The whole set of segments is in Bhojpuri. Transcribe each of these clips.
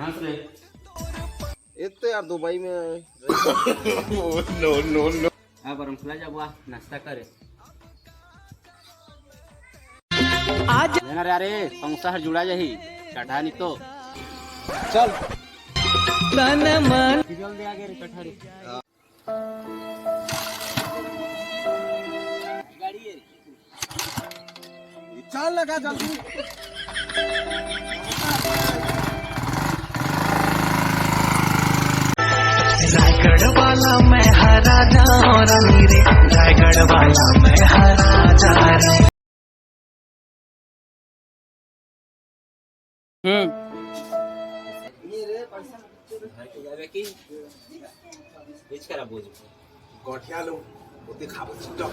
हंस ले इतने यार दुबई में नो नो नो अब रमखला जा बुआ नाश्ता करे आज लेना रे अरे समोसा हर जुड़ा जाही चढ़ा नहीं तो चल तन मन जल्दी आगे रे कठहरी गाड़ी है चल लगा जल्दी रायगढ़ वाला मैं हरा जा रे रायगढ़ वाला मैं हरा जा रे जावे की बीच करा बोझ गोठिया लो ओते खाबो चिटक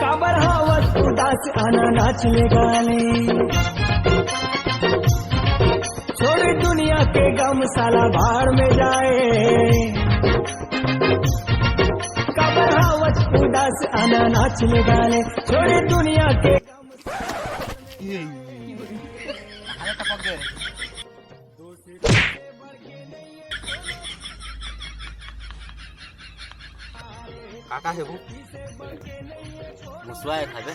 काबर हवस उदास आना नाचने गाने छोड़ दुनिया के गम साला भाड़ में जाए काबर हवस उदास आना नाचने गाने छोड़ दुनिया के काका है वो मुसवा है खाबे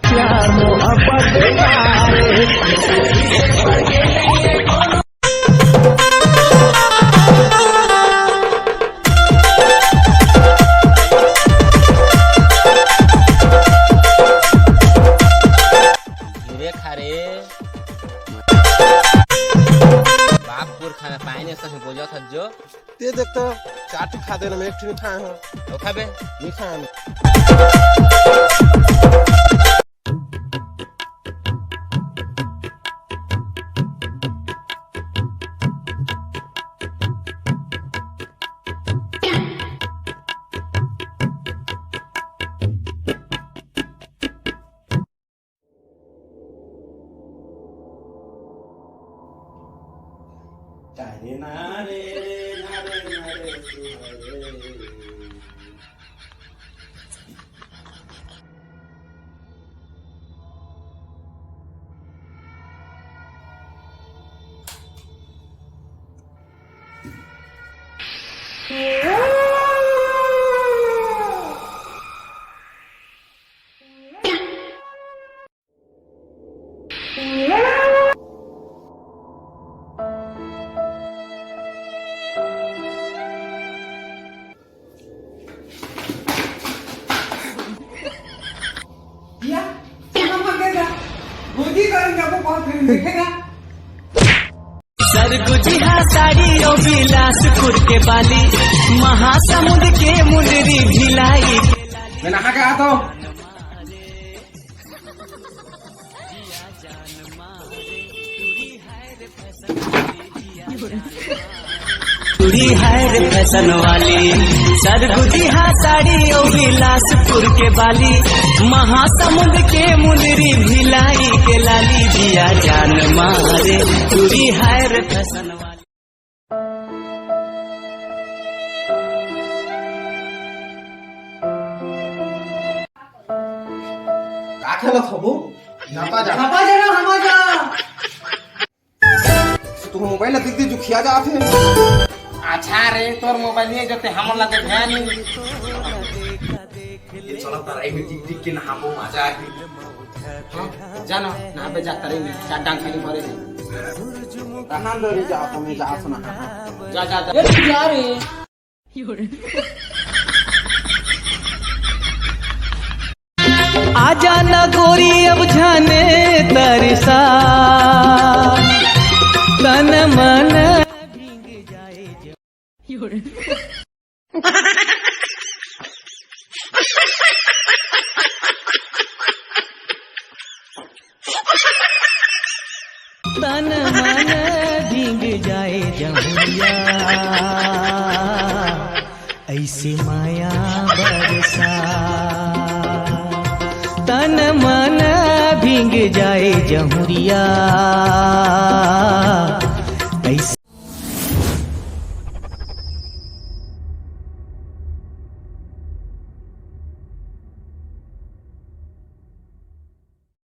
प्यार मोहब्बत रे खारे बापपुर खाना पानी से बोझा था जो ते देख तो चाट खा देना मैं एक ठे खाए हो तो खाबे नहीं खाए तारे नारे नारे नारे सुहारे सरगुजिहा साड़ी ओ बिलासपुर के बाली महासमुंद के मुंदरी भिलाई मैं नहा के आता हूँ चूड़ी है रे फैशन वाली सरगुजिहा साड़ी ओ बिलासपुर के बाली महासमुंद के मुंदरी भिलाई के लाली दिया जान मारे चूड़ी है रे फैशन वाली का खेलत हबो नापा जा तू मोबाइल देख दे जो खिया जाते अच्छा रे तोर मोबाइल नहीं जते हमर लगे ध्यान नहीं ये चला ताराई में टिक टिक के नहाबो मजा आके जानो ना पे जाता रे चार डांग खाली भरे रे कहां दरी जा तुम्हें जा सुना जा जा ये जा रे आजा ना गोरी अब जाने तरसा तन मन भीग जाए तन मन भीग जाए जमुरिया ऐसे माया बरसा तन मन भीग जाए जमुरिया ऐसे